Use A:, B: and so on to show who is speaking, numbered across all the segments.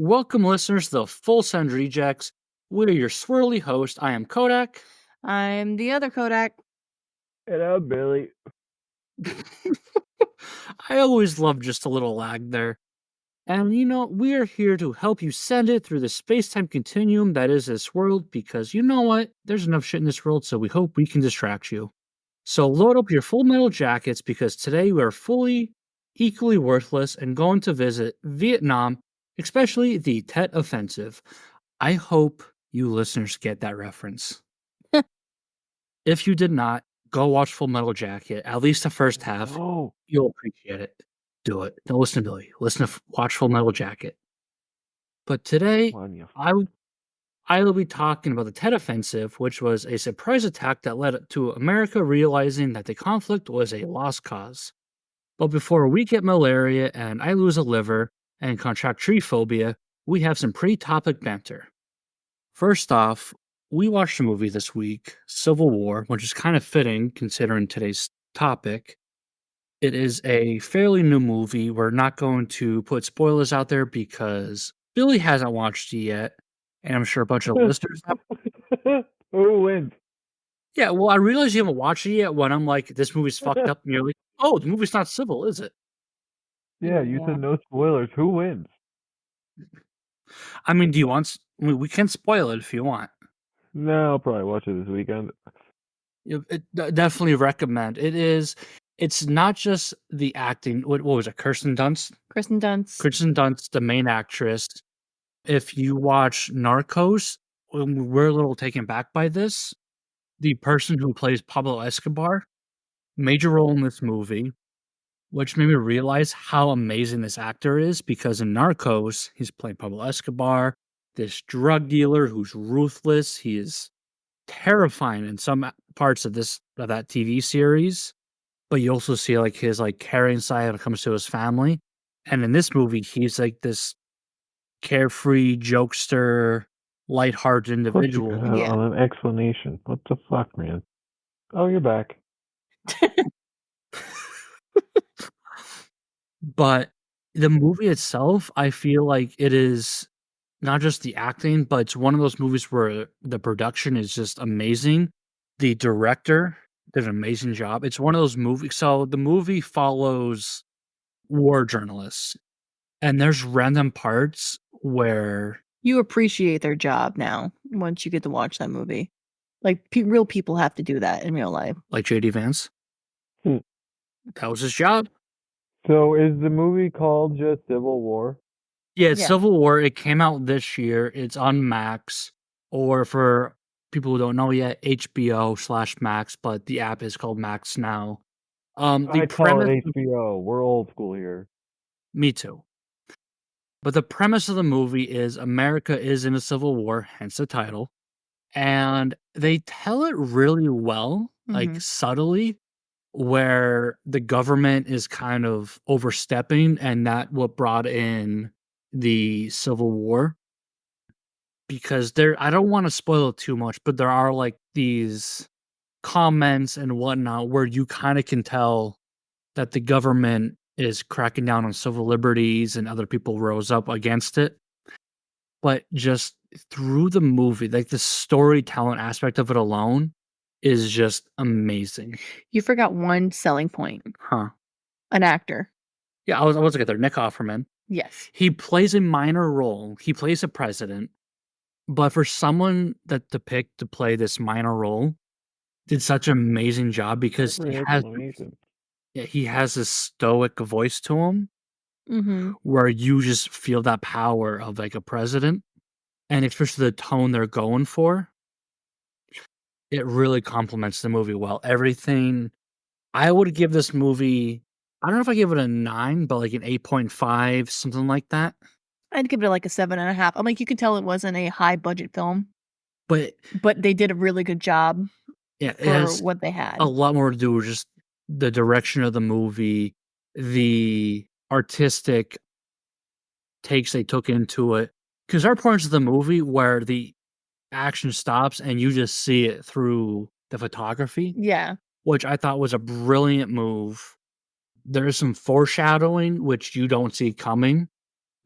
A: Welcome, listeners, to the Full Send Rejects. We're your swirly host. I am Kodak.
B: I'm the other Kodak.
C: And I'm Billy.
A: I always love just a little lag there. And we are here to help you send it through the space time continuum that is this world because you know what? There's enough shit in this world, so we hope we can distract you. So load up your full metal jackets because today we are fully, equally worthless and going to visit Vietnam, especially the Tet Offensive. I hope you listeners get that reference. If you did not, go watch Full Metal Jacket, at least the first half.
C: Oh,
A: You'll appreciate it. Do it. Don't listen to Billy. Watch Full Metal Jacket. But today,
C: come on, you.
A: I will be talking about the Tet Offensive, which was a surprise attack that led to America realizing that the conflict was a lost cause. But before we get malaria and I lose a liver and contract tree phobia, we have some pre-topic banter. First off, we watched a movie this week, Civil War, which is kind of fitting considering today's topic. It is a fairly new movie. We're not going to put spoilers out there because Billy hasn't watched it yet, and I'm sure a bunch of listeners have.
C: Who wins?
A: Yeah, well, I realize you haven't watched it yet when I'm like, this movie's fucked up, and you're like, oh, the movie's not civil, is it?
C: Yeah, you said no spoilers. Who wins?
A: I mean, do you want... we can spoil it if you want.
C: No, I'll probably watch it this weekend.
A: Definitely recommend. It's not just the acting. What was it? Kirsten Dunst?
B: Kristen Dunst.
A: Kirsten Dunst, the main actress. If you watch Narcos, we're a little taken back by this. The person who plays Pablo Escobar, major role in this movie, which made me realize how amazing this actor is because in Narcos, he's playing Pablo Escobar, this drug dealer who's ruthless. He is terrifying in some parts of that TV series, but you also see like his caring side when it comes to his family. And in this movie, he's like this carefree jokester, lighthearted individual.
B: Yeah.
C: On an explanation. What the fuck, man? Oh, you're back.
A: But the movie itself, I feel like it is not just the acting, but it's one of those movies where the production is just amazing. The director did an amazing job. It's one of those movies. So the movie follows war journalists, and there's random parts where
B: You appreciate their job now once you get to watch that movie. Like real people have to do that in real life.
A: like JD Vance,
C: Hmm.
A: that was his job.
C: So is the movie called just Civil War?
A: Yeah, it's
B: Yeah.
A: Civil War. It came out this year. It's on Max, or for people who don't know yet, HBO/Max, but the app is called Max now. The
C: I call
A: premise,
C: it HBO. We're old school here.
A: me too. But the premise of the movie is America is in a civil war, hence the title, and they tell it really well, like
B: Mhm.
A: subtly, where the government is kind of overstepping, and that what brought in the Civil War. Because I don't want to spoil it too much, but there are like these comments and whatnot where you kind of can tell that the government is cracking down on civil liberties and other people rose up against it. But just through the movie, like the storytelling aspect of it alone is just amazing.
B: You forgot one selling point.
A: Huh.
B: An actor.
A: Yeah, I was going to get there. Nick Offerman.
B: Yes.
A: He plays a minor role. He plays a president. But for someone that to pick to play this minor role, did such an amazing job because
C: Great explanation.
A: he has this stoic voice to him
B: Mm-hmm.
A: where you just feel that power of like a president, and especially the tone they're going for. It really complements the movie well. Everything I would give this movie, I don't know if I give it a 9, but like an 8.5, something like that.
B: I'd give it like a 7.5. I'm like, you could tell it wasn't a high budget film,
A: But
B: they did a really good job
A: yeah, it
B: for
A: has
B: what they had.
A: a lot more to do with just the direction of the movie, the artistic takes they took into it. Because there are parts of the movie where the action stops and you just see it through the photography,
B: Yeah.
A: which I thought was a brilliant move. There is some foreshadowing which you don't see coming.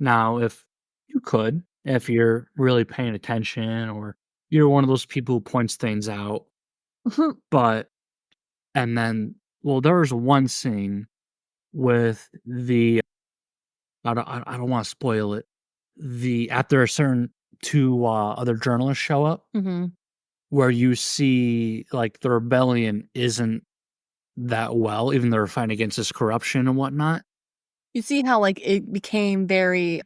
A: Now, if You could, if you're really paying attention or you're one of those people who points things out. But and then well, there was one scene with the I don't wanna spoil it. After a certain 2, other journalists show up,
B: hmm
A: where you see, like, the rebellion isn't that well, even though they're fighting against this corruption and whatnot.
B: You see how like it became very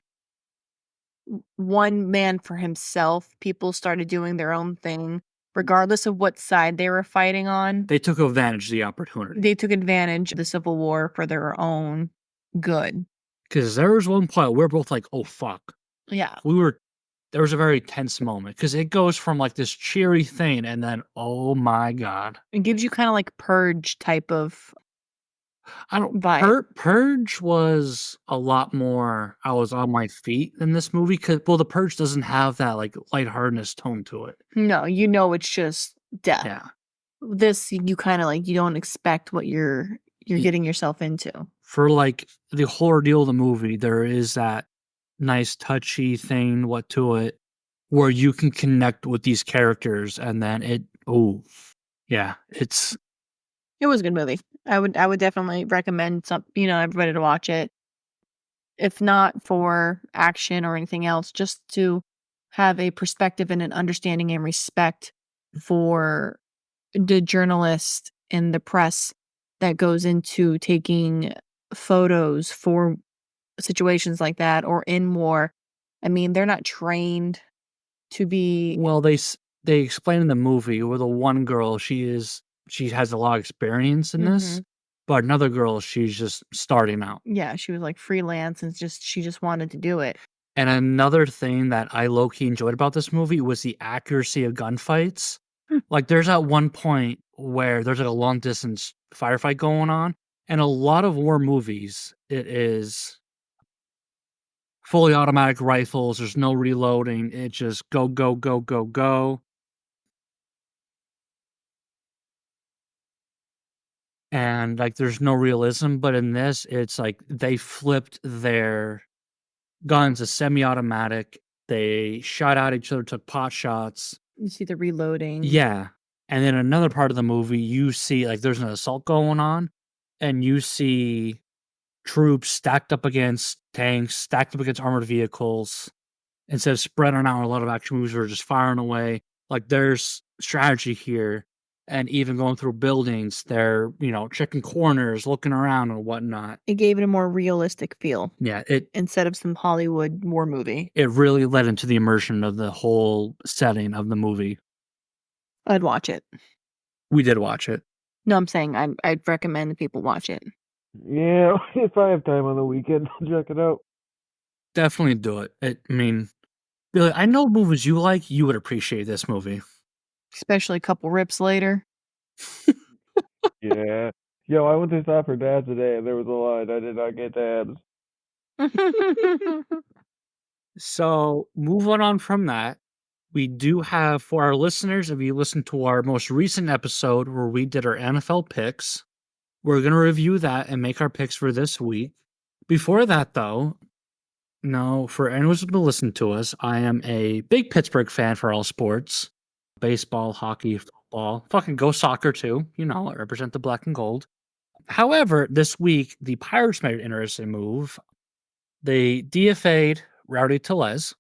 B: one man for himself. People started doing their own thing, regardless of what side they were fighting on.
A: They took advantage of the opportunity.
B: They took advantage of the Civil War for their own good.
A: Because there was one point where we're both like, "Oh, fuck."
B: Yeah.
A: There was a very tense moment because it goes from, like, this cheery thing and then, oh my god.
B: It gives you kind of like Purge type of
A: I don't
B: vibe.
A: Purge was a lot more I was on my feet than this movie. Cause well, The Purge doesn't have that, like, lightheartedness tone to it.
B: No, you know it's just death.
A: Yeah.
B: This you kind of like you don't expect what you're
A: Ye
B: getting yourself into.
A: For, like, the whole ordeal of the movie, there is that nice touchy thing what to it where you can connect with these characters and then yeah, it's
B: It was a good movie. I would definitely recommend everybody to watch it. If not for action or anything else, just to have a perspective and an understanding and respect for the journalist and the press that goes into taking photos for situations like that or in war. I mean, they're not trained to be.
A: well, they explain in the movie where the one girl, she has a lot of experience in this,
B: Mhm.
A: but another girl, she's just starting out.
B: Yeah, she was like freelance and she just wanted to do it.
A: And another thing that I low key enjoyed about this movie was the accuracy of gunfights.
B: Hmm.
A: Like, there's at one point where there's like a long distance firefight going on, and a lot of war movies, it is fully automatic rifles. There's no reloading. It just go, go, go, go, go. And like, there's no realism. But in this, it's like they flipped their guns to semi automatic. They shot at each other, took pot shots.
B: You see the reloading.
A: Yeah. And then another part of the movie, you see like there's an assault going on, and you see troops stacked up against tanks, stacked up against armored vehicles. Instead of spreading out a lot of action movies, we're just firing away. Like there's strategy here. And even going through buildings, they're, checking corners, looking around and whatnot.
B: It gave it a more realistic feel
A: Yeah, it
B: instead of some Hollywood war movie.
A: it really led into the immersion of the whole setting of the movie.
B: I'd watch it.
A: We did watch it.
B: No, I'm saying I'd recommend that people watch it.
C: Yeah, if I have time on the weekend, I'll check it out.
A: Definitely do it. I mean, Billy, I know movies you like, you would appreciate this movie.
B: Especially a couple rips later.
C: Yeah. Yo, I went to Stop for Dabs today, and there was a line. I did not get dabs.
A: So, moving on from that, we do have for our listeners, if you listen to our most recent episode where we did our NFL picks, we're going to review that and make our picks for this week. Before that, though, no, for anyone who's been listening to us, I am a big Pittsburgh fan for all sports baseball, hockey, football, fucking go soccer too. I represent the black and gold. However, this week, the Pirates made an interesting move. They DFA'd Rowdy Tellez.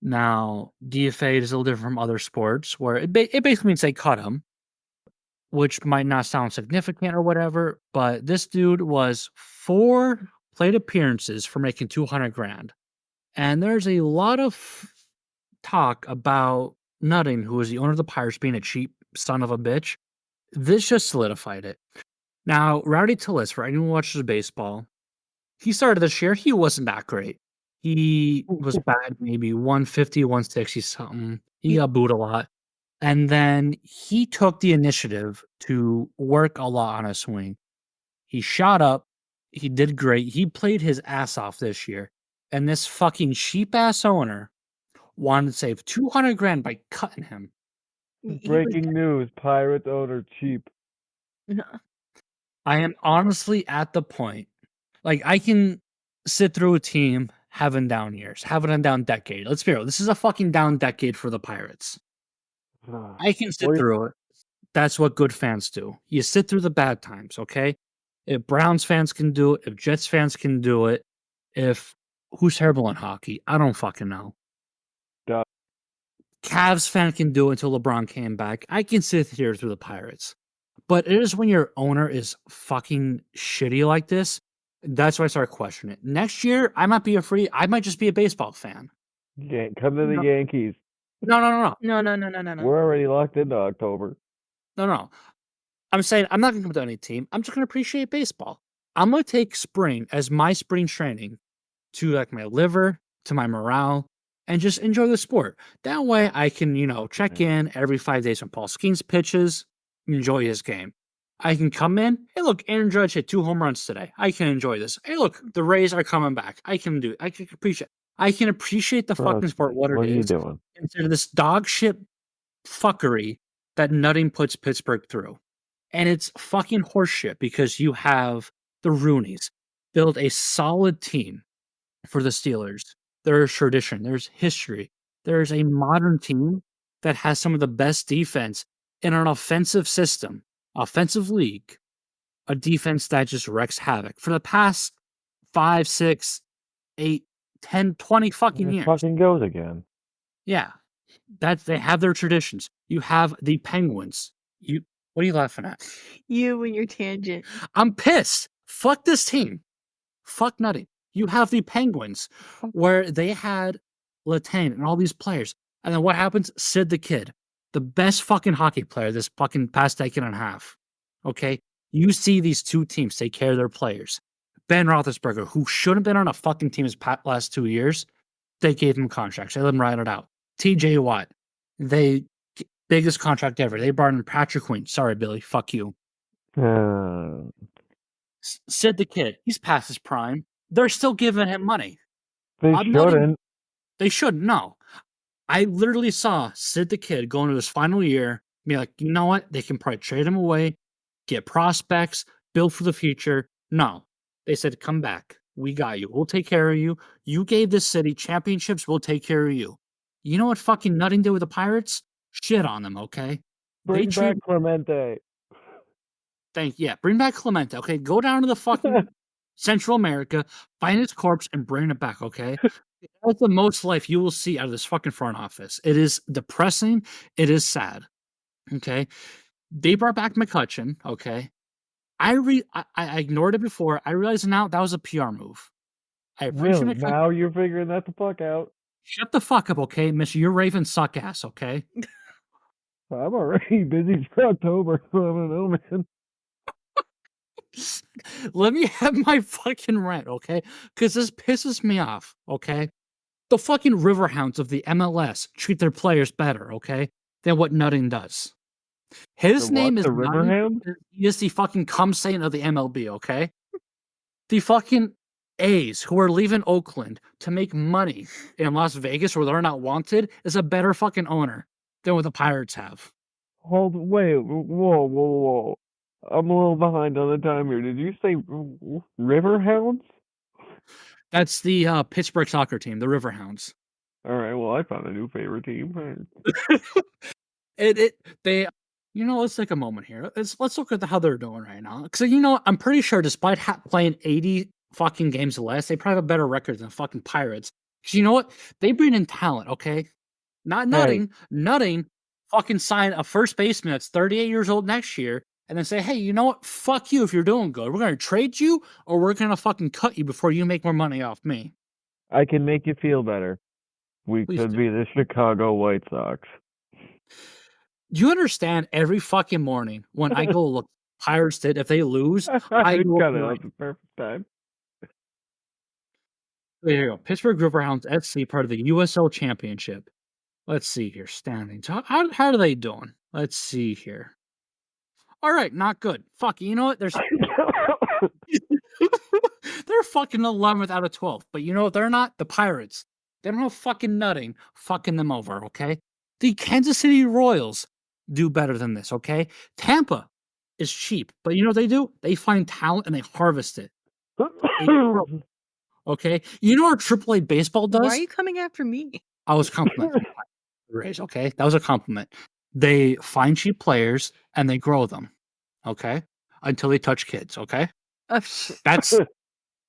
A: Now, DFA'd is a little different from other sports where it basically means they cut him, which might not sound significant or whatever, but this dude was 4 plate appearances for making 200 grand. And there's a lot of talk about Nutting, who is the owner of the Pirates, being a cheap son of a bitch. This just solidified it. Now, Rowdy Tellez, for anyone who watches baseball, he started this year, he wasn't that great. He was bad, maybe 150, 160 something. He got booed a lot. And then he took the initiative to work a lot on his swing. He shot up. He did great. He played his ass off this year. And this fucking cheap ass owner wanted to save 200 grand by cutting him.
C: Breaking news: Pirates owner cheap.
A: I am honestly at the point, like, I can sit through a team having down years, having a down decade. Let's be real. This is a fucking down decade for the Pirates. I can sit through it. That's what good fans do. You sit through the bad times, okay? If Browns fans can do it, if Jets fans can do it, if who's terrible in hockey? I don't fucking know.
C: Duh.
A: Cavs fan can do it until LeBron came back. I can sit here through the Pirates. But it is when your owner is fucking shitty like this, that's why I start questioning it. Next year, I might just be a baseball fan.
C: Come to the
A: No.
C: Yankees.
A: No.
B: No.
C: We're already locked into October.
A: No. I'm saying I'm not going to come to any team. I'm just going to appreciate baseball. I'm going to take spring as my spring training to like my liver, to my morale, and just enjoy the sport. That way I can, check in every 5 days when Paul Skeens pitches, enjoy his game. I can come in, hey look, Aaron Judge hit 2 home runs today. I can enjoy this. Hey look, the Rays are coming back. I can appreciate the fucking sport, what
C: are
A: it
C: you
A: is,
C: doing?
A: instead of this dog shit fuckery that nutting puts Pittsburgh through. And it's fucking horseshit because you have the Rooneys build a solid team for the Steelers. There's tradition, there's history. There's a modern team that has some of the best defense in an offensive system, offensive league, a defense that just wreaks havoc for the past 5, 6, 8, 10, 20 fucking years.
C: Fucking goes again.
A: Yeah. They have their traditions. You have the Penguins. What are you laughing at?
B: You and your tangent.
A: I'm pissed. Fuck this team. Fuck nutting. You have the Penguins where they had Letang and all these players. And then what happens? Sid the Kid, the best fucking hockey player this fucking past decade and a half. Okay? You see these two teams take care of their players. Ben Roethlisberger, who shouldn't have been on a fucking team his last 2 years, they gave him contracts. They let him ride it out. TJ Watt, biggest contract ever. They brought in Patrick Queen. Sorry, Billy. Fuck you. Sid the Kid, he's past his prime. They're still giving him money.
C: They shouldn't.
A: They shouldn't. No. I literally saw Sid the Kid go into his final year, be like, you know what? They can probably trade him away, get prospects, build for the future. No. They said, come back. We got you. We'll take care of you. You gave this city championships. We'll take care of you. You know what fucking nutting did with the Pirates? Shit on them, okay?
C: Bring back Clemente.
A: Bring back Clemente, okay? Go down to the fucking Central America, find his corpse, and bring it back, okay? That's the most life you will see out of this fucking front office. It is depressing. It is sad, okay? They brought back McCutchen, okay? I ignored it before. I realize now that was a PR move. I appreciate
C: really? Now you're figuring that the fuck out?
A: Shut the fuck up, okay, Mister? Your Ravens suck ass, okay?
C: I'm already busy for October. I don't know, man.
A: Let me have my fucking rant, okay? Because this pisses me off, okay? The fucking Riverhounds of the MLS treat their players better, okay, than what Nutting does. His name is
C: Riverhound.
A: He is the fucking cum saint of the MLB, okay? The fucking A's who are leaving Oakland to make money in Las Vegas where they're not wanted is a better fucking owner than what the Pirates have.
C: Wait, whoa. I'm a little behind on the time here. Did you say Riverhounds? That's
A: the Pittsburgh soccer team, the Riverhounds.
C: All right, well, I found a new favorite team.
A: Let's take a moment here. Let's look at how they're doing right now. Because I'm pretty sure, despite playing 80 fucking games less, they probably have a better record than fucking Pirates. Because you know what? They bring in talent, okay? Not Nutting. Hey. Nutting fucking sign a first baseman that's 38 years old next year, and then say, hey, you know what? Fuck you if you're doing good. We're going to trade you, or we're going to fucking cut you before you make more money off me.
C: I can make you feel better. We could be the Chicago White Sox.
A: Do you understand? Every fucking morning when I go look, Pirates did, if they lose, I go
C: that's the perfect time.
A: There you go. Pittsburgh Riverhounds SC, part of the USL Championship. Let's see here. Standings. How are they doing? Let's see here. All right, not good. Fuck, you know what? They're fucking 11th out of 12. But you know what? They're not the Pirates. They don't have fucking Nutting fucking them over, okay? The Kansas City Royals do better than this, okay? Tampa is cheap. But you know what they do? They find talent and they harvest it. Okay, you know what AAA baseball does?
B: Why are you coming after me?
A: I was complimenting the Rays. Okay, that was a compliment. They find cheap players and they grow them. Okay, until they touch kids. Okay, that's the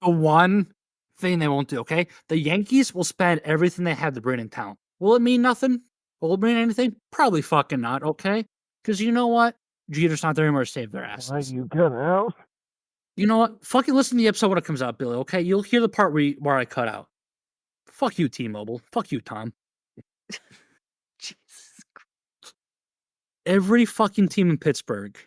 A: one thing they won't do. Okay, the Yankees will spend everything they have to bring in talent. Will it mean nothing? Will it mean anything? Probably fucking not. Okay, because you know what? Jeter's not there anymore to save their
C: Why
A: asses.
C: you cut out?
A: You know what? Fucking listen to the episode when it comes out, Billy. Okay, you'll hear the part where I cut out. Fuck you, T-Mobile. Fuck you, Tom.
B: Jesus.
A: Every fucking team in Pittsburgh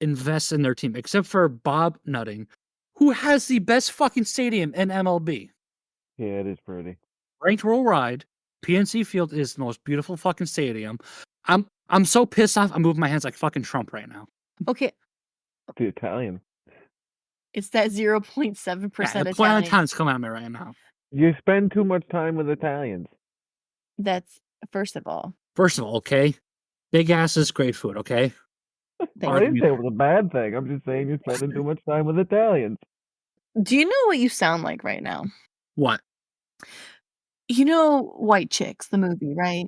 A: invests in their team, except for Bob Nutting, who has the best fucking stadium in MLB.
C: Yeah, it is pretty.
A: Ranked worldwide, PNC Field is the most beautiful fucking stadium. I'm so pissed off. I'm moving my hands like fucking Trump right now.
B: Okay,
C: The Italian.
B: it's that 0.7%
A: Yeah, the point on
B: Italian.
A: time's coming at me right now.
C: You spend too much time with Italians.
B: That's first of all.
A: First of all, okay, big asses, great food. Okay,
C: I
B: Thank
C: didn't
A: you.
C: say it was a bad thing. I'm just saying you're spending too much time with Italians.
B: Do you know what you sound like right now?
A: What?
B: You know White Chicks, the movie, right?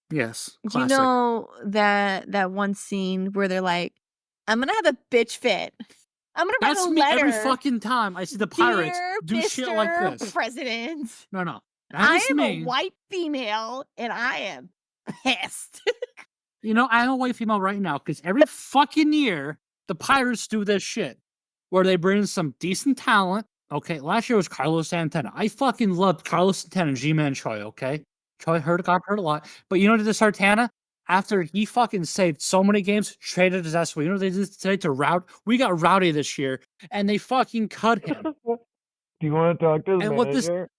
A: Yes,
B: Do you
A: classic.
B: know that one scene where they're like, "I'm gonna have a bitch fit. I'm gonna write
A: That's
B: a
A: me
B: letter.
A: every fucking time I see the Pirates
B: Dear
A: do shit like
B: Mr.
A: this.
B: President,
A: No,
B: I
A: that is
B: am
A: me.
B: a white female and I am pissed."
A: You know, I'm a white female right now because every fucking year the Pirates do this shit where they bring in some decent talent. Okay, last year was Carlos Santana. I fucking loved Carlos Santana and G-Man Choi. Okay, Choi got hurt a lot, but you know what they did to Santana? After he fucking saved so many games, traded his ass away. You know what they did today to Rowdy? We got Rowdy this year, and they fucking cut him.
C: Do you want to talk to the
A: And what this-
C: manager?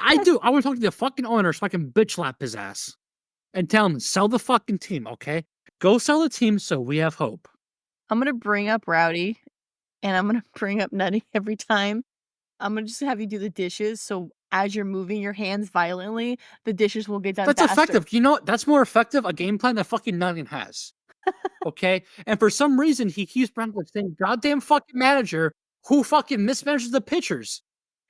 A: I do. I want to talk to the fucking owner so I can bitch slap his ass and tell him sell the fucking team. Okay, go sell the team so we have hope.
B: I'm gonna bring up Rowdy and I'm gonna bring up Nutty every time. I'm gonna just have you do the dishes, so as you're moving your hands violently, the dishes will get done
A: That's
B: faster.
A: effective. You know what? That's more effective a game plan that fucking Nutting has. Okay, and for some reason he keeps bringing up the same goddamn fucking manager who fucking mismanages the pitchers.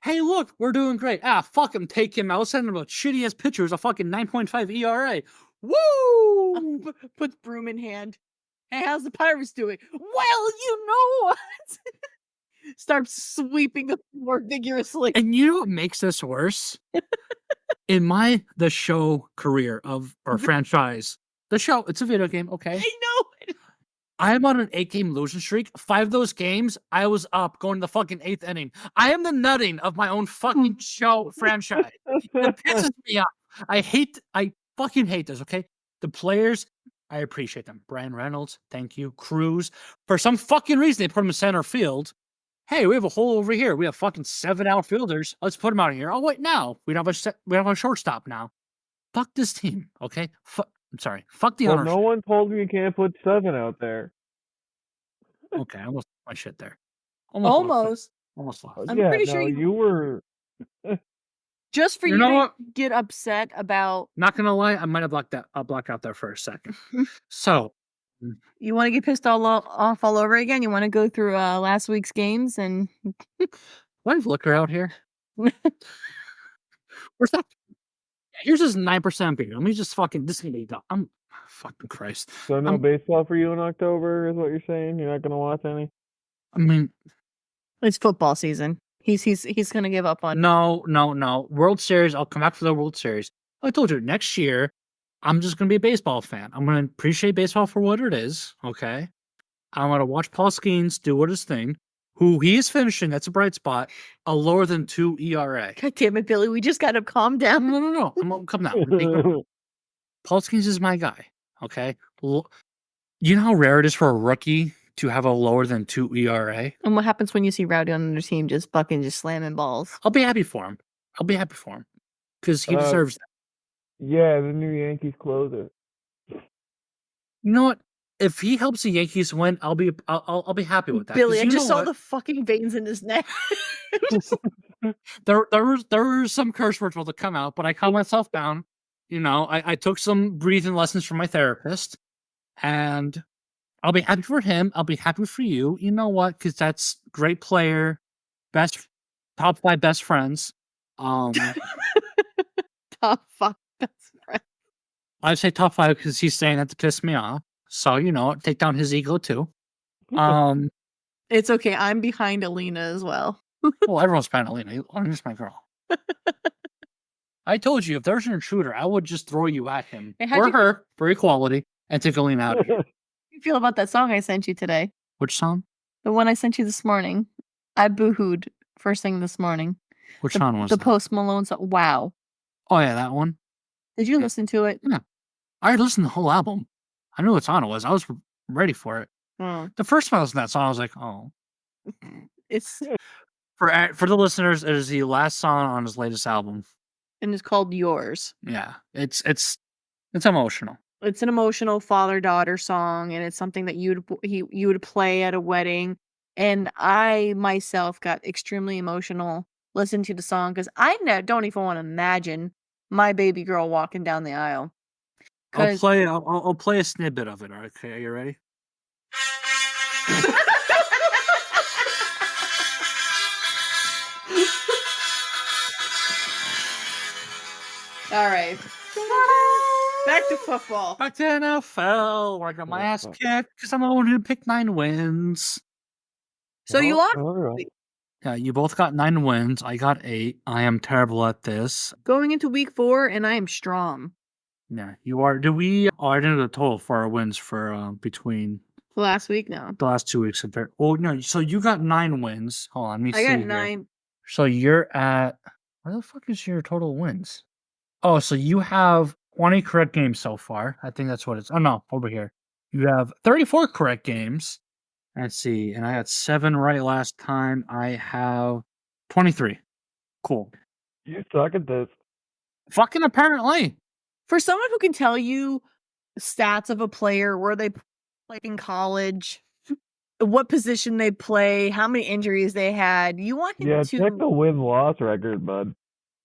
A: Hey, look, we're doing great. Fuck him, take him out. Send him a shitty ass pitcher who's a fucking 9.5 ERA. Woo!
B: Puts broom in hand. Hey, how's the Pirates doing? Well, you know what? Starts sweeping the floor vigorously.
A: And you know what makes this worse? In the show career of our franchise, the show, it's a video game, okay?
B: I know it.
A: I am on an 8-game losing streak. 5 of those games, I was up going to the fucking 8th inning. I am the Nutting of my own fucking show franchise. It pisses me off. I fucking hate this, okay? The players, I appreciate them. Brian Reynolds, thank you. Cruz. For some fucking reason, they put him in center field. Hey, we have a hole over here. We have fucking 7 outfielders. Let's put him out here. Oh, wait, now. We have a shortstop now. Fuck this team, okay? I'm sorry. Fuck the
C: Well,
A: ownership.
C: no one told you can't put 7 out there.
A: Okay, I almost lost my shit there.
B: Almost.
A: Lost.
B: I'm
C: yeah,
B: pretty
C: no,
B: sure
C: you were.
B: Just for
A: You
B: you,
A: know
B: to
A: what?
B: get upset about.
A: Not gonna lie, I might have blocked out there for a second. So,
B: You want to get pissed off all over again? You want to go through last week's games and
A: why have liquor out here? Where's that? Here's this 9% beer. Let me just fucking. This is gonna be done. I'm fucking Christ.
C: So no baseball for you in October is what you're saying? You're not going to watch any?
A: I mean,
B: it's football season. He's gonna give up on.
A: no. World Series. I'll come back for the World Series. I told you next year. I'm just gonna be a baseball fan. I'm gonna appreciate baseball for what it is. Okay. I'm gonna watch Paul Skeens do what his thing. Who he is finishing. That's a bright spot. A lower than 2 ERA.
B: God damn it, Billy! We just got to calm down.
A: No. I'm gonna come down. Paul Skeens is my guy. Okay. You know how rare it is for a rookie to have a lower than 2 ERA?
B: And what happens when you see Rowdy on another team just slamming balls?
A: I'll be happy for him. Because he deserves that.
C: Yeah, the new Yankees closer.
A: You know what? If he helps the Yankees win, I'll be happy with that.
B: Billy, I
A: You
B: just
A: know
B: saw
A: what?
B: the fucking veins in his neck.
A: There were some curse words to come out, but I calmed myself down. You know, I took some breathing lessons from my therapist, and I'll be happy for him. I'll be happy for you. You know what? Because that's great player, best top 5 best friends.
B: Top 5 best friend.
A: I'd say top 5 because he's saying that to piss me off. So, take down his ego too.
B: It's okay. I'm behind Alina as well.
A: Well, everyone's behind Alina. Alina's my girl. I told you, if there's an intruder, I would just throw you at him.
B: Hey, how'd
A: or
B: you-
A: her, for equality, and take Alina out of here.
B: How do you feel about that song I sent you today?
A: Which song?
B: The one I sent you this morning. I boohooed first thing this morning.
A: Which song was
B: the
A: that?
B: Post Malone song. Wow.
A: Oh, yeah, that one.
B: Did you listen to it?
A: I already listened to the whole album. I knew what song it was. I was ready for it. The first time I listened to that song, I was like, oh.
B: It's
A: For the listeners, it is the last song on his latest album.
B: and it's called Yours.
A: Yeah, it's emotional.
B: It's an emotional father-daughter song, and it's something that you would play at a wedding. And I myself got extremely emotional listening to the song because I don't even want to imagine my baby girl walking down the aisle.
A: I'll play a snippet of it. Okay, are you ready?
B: All right. Back to football.
A: Back to NFL, where I got my ass kicked because I'm the one who picked 9 wins.
B: So you lost.
C: All right.
A: Yeah, you both got 9 wins. I got 8. I am terrible at this.
B: Going into week 4, and I am strong.
A: Yeah, you are. Do we? Oh, I didn't know the total for our wins for between
B: Last week, no.
A: the last 2 weeks. Oh no, so you got 9 wins. Hold on, let me see.
B: I got
A: here.
B: 9.
A: So you're at. Where the fuck is your total wins? Oh, so you have 20 correct games so far. I think that's what it's. Oh no, over here. You have 34 correct games. Let's see, and I had 7 right last time. I have 23. Cool.
C: You suck at this.
A: Fucking apparently.
B: For someone who can tell you stats of a player, where they played in college, what position they play, how many injuries they had, you want him
C: Yeah,
B: to.
C: check the win-loss record, bud.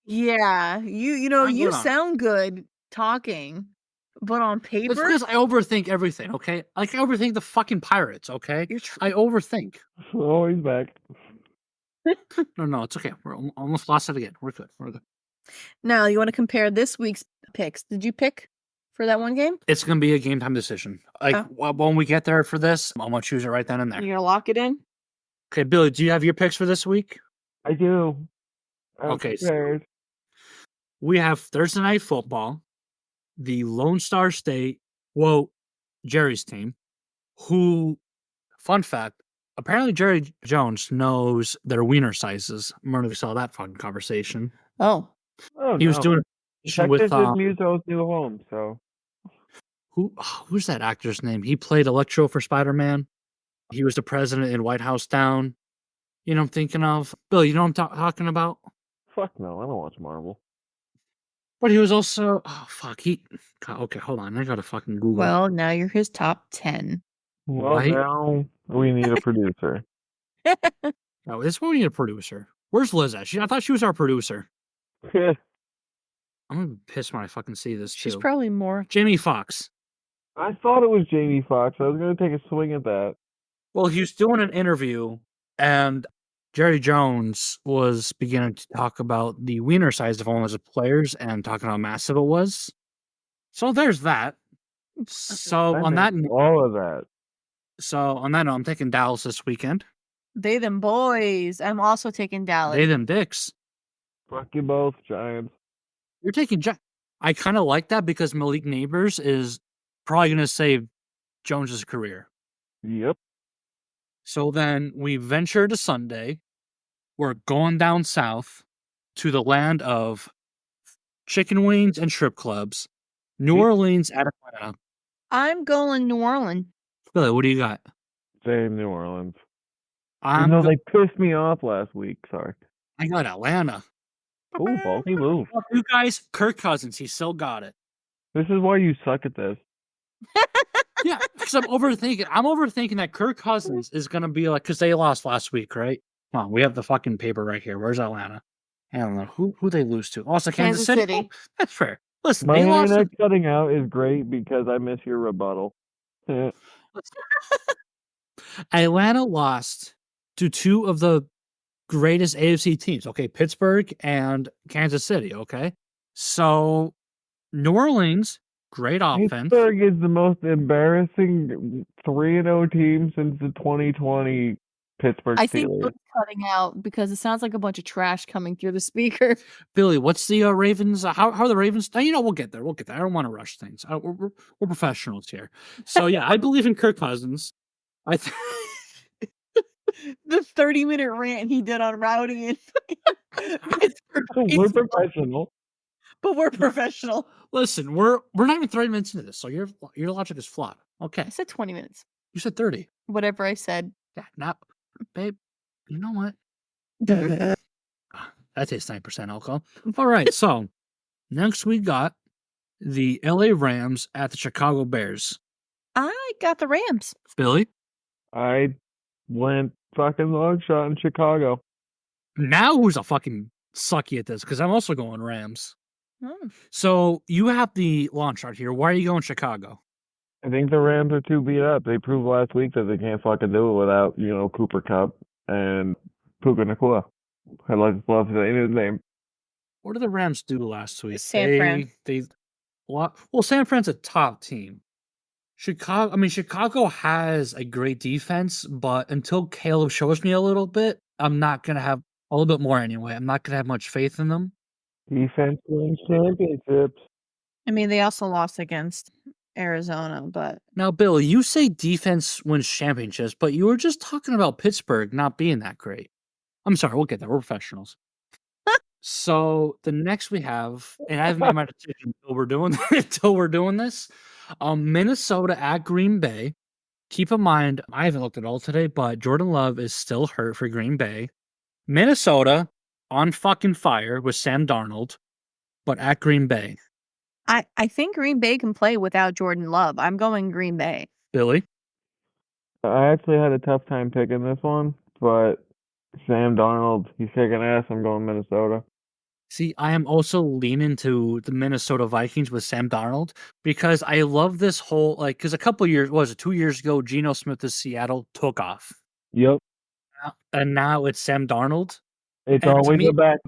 B: Yeah, you
A: I'm
B: you
A: good on it.
B: sound good talking, but on
A: It's
B: paper,
A: because I overthink everything, okay? Like I overthink the fucking Pirates, okay?
B: you're tr-
A: I overthink.
C: Oh, he's back.
A: No, it's okay. We're almost lost it again. We're good.
B: Now you want to compare this week's picks. Did you pick for that one game?
A: It's gonna be a game time decision. Like when we get there for this, I'm gonna choose it right then and there.
B: You're gonna lock it in?
A: Okay, Billy, do you have your picks for this week?
C: I do. I'm
A: Okay, so-
C: prepared.
A: We have Thursday Night Football, the Lone Star State, Jerry's team, who, fun fact, apparently Jerry Jones knows their wiener sizes. Remember we saw that fun conversation.
B: Oh,
C: Oh,
A: He was
C: no.
A: doing a conversation with
C: Texas is Muso's new home, so.
A: who's that actor's name? He played Electro for Spider-Man. He was the president in White House Down. You know what I'm thinking of? Bill, you know what I'm talking about?
C: Fuck no, I don't watch Marvel.
A: But he was also God, okay, hold on. I gotta fucking Google.
B: well, now you're his top 10.
C: Well,
A: Right?
C: now we need a producer.
A: Oh, this one we need a producer. Where's Liz at? I thought she was our producer. I'm gonna be pissed when I fucking see this
B: She's
A: too.
B: probably more.
A: Jamie Foxx.
C: I thought it was Jamie Foxx. I was going to take a swing at that.
A: Well, he was doing an interview, and Jerry Jones was beginning to talk about the wiener size of all of his players and talking how massive it was. So there's that. So
C: I
A: on that,
C: missed all of that.
A: note, I'm taking Dallas this weekend.
B: They them boys. I'm also taking Dallas.
A: They them dicks.
C: Fuck you both, Giants.
A: You're taking I kind of like that because Malik Neighbors is probably going to save Jones's career.
C: Yep.
A: So then we venture to Sunday. We're going down south to the land of chicken wings and strip clubs, New Orleans at Atlanta.
B: I'm going New Orleans.
A: Billy, what do you got?
C: Same New Orleans.
A: I'm
C: No, they pissed me off last week. Sorry.
A: I got Atlanta.
C: Oh, ballsy move.
A: Fuck you guys, Kirk Cousins, he still got it.
C: This is why you suck at this.
A: Yeah, because I'm overthinking that Kirk Cousins is going to be like, because they lost last week, right? Come on, we have the fucking paper right here. Where's Atlanta? I don't know. Who they lose to? Also, Kansas City. Oh, that's fair. Listen,
C: My
A: they lost.
C: internet cutting out is great because I miss your rebuttal.
A: Atlanta lost to two of the greatest AFC teams. Okay, Pittsburgh and Kansas City. Okay, so New Orleans, great offense.
C: Pittsburgh is the most embarrassing 3-0 team since the 2020 Pittsburgh
B: I think
C: Steelers.
B: Bill's cutting out because it sounds like a bunch of trash coming through the speaker.
A: Billy, what's the Ravens? How are the Ravens? We'll get there. We'll get there. I don't want to rush things. We're professionals here. So yeah, I believe in Kirk Cousins. I think.
B: The 30-minute rant he did on Rowdy and Pittsburgh
C: We're
B: baseball,
C: professional.
B: but we're professional.
A: Listen, we're not even 30 minutes into this, so your logic is flawed. Okay,
B: I said 20 minutes.
A: you said 30.
B: Whatever I said.
A: Yeah, not, babe. You know what? That tastes 9% alcohol. All right, so next we got the LA Rams at the Chicago Bears.
B: I got the Rams.
A: Billy,
C: I went fucking long shot in Chicago.
A: now who's a fucking sucky at this? Because I'm also going Rams.
B: Hmm.
A: So you have the launch chart here. Why are you going Chicago?
C: I think the Rams are too beat up. They proved last week that they can't fucking do it without, Cooper Kupp and Puka Nacua. I love saying his name.
A: What did the Rams do last week?
B: San Fran.
A: Well, San Fran's a top team. Chicago has a great defense, but until Caleb shows me a little bit, I'm not going to have a little bit more anyway. I'm not going to have much faith in them.
C: Defense wins championships.
B: I mean, they also lost against Arizona, but
A: Now, Bill, you say defense wins championships, but you were just talking about Pittsburgh not being that great. I'm sorry, we'll get there. We're professionals. So the next we have, and I haven't made my decision until we're doing this. Minnesota at Green Bay. Keep in mind, I haven't looked at all today, but Jordan Love is still hurt for Green Bay. Minnesota on fucking fire with Sam Darnold, but at Green Bay.
B: I think Green Bay can play without Jordan Love. I'm going Green Bay.
A: Billy,
C: I actually had a tough time picking this one, but Sam Darnold, he's kicking ass. I'm going Minnesota.
A: see, I am also leaning to the Minnesota Vikings with Sam Darnold because I love this whole because a couple years, 2 years ago, Geno Smith of Seattle took off,
C: Yep.
A: and now it's Sam Darnold.
C: It's
A: And to
C: always
A: me-
C: the back.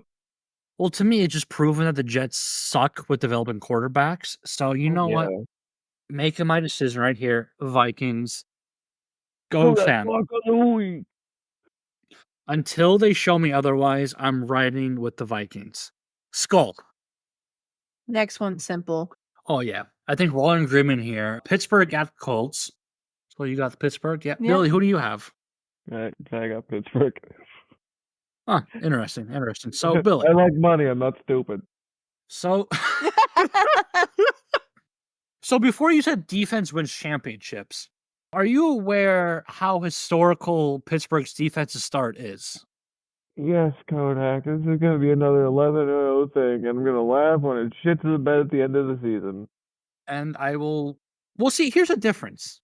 A: Well, to me, it's just proven that the Jets suck with developing quarterbacks. So you know what? Making my decision right here, Vikings. Go Sam. Until they show me otherwise, I'm riding with the Vikings. Skull.
B: Next one's simple.
A: Oh yeah, I think we're all in agreement here. Pittsburgh at Colts. So you got the Pittsburgh. Yeah.
B: Yeah.
A: Billy, who do you have?
C: I got Pittsburgh.
A: Huh, interesting. So Billy.
C: I like money. I'm not stupid.
A: So so before you said defense wins championships, are you aware how historical Pittsburgh's defensive start is?
C: Yes, Kodak. This is going to be another 11-0 thing, and I'm going to laugh when it shits the bed at the end of the season.
A: And I will. Well, see, here's the difference.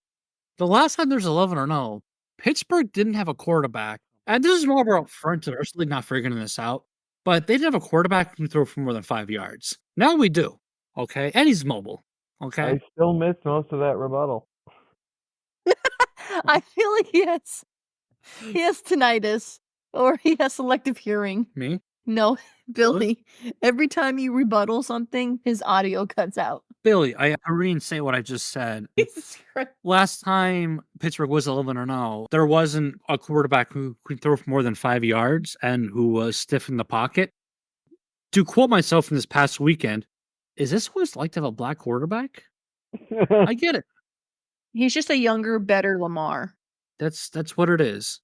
A: The last time there's 11 or no, Pittsburgh didn't have a quarterback. And this is more about front to the rest of the league not figuring this out. But they didn't have a quarterback who can throw for more than 5 yards. Now we do. Okay. And he's mobile. Okay.
C: I still missed most of that rebuttal.
B: I feel like he has tinnitus or he has selective hearing.
A: Me?
B: No, Billy. Every time you rebuttal something, his audio cuts out.
A: Billy, I reinstate what I just said.
B: Jesus Christ.
A: Last time Pittsburgh was 11 or no, there wasn't a quarterback who could throw for more than 5 yards and who was stiff in the pocket. To quote myself from this past weekend, is this what it's like to have a black quarterback? I get it.
B: He's just a younger, better Lamar.
A: That's what it is.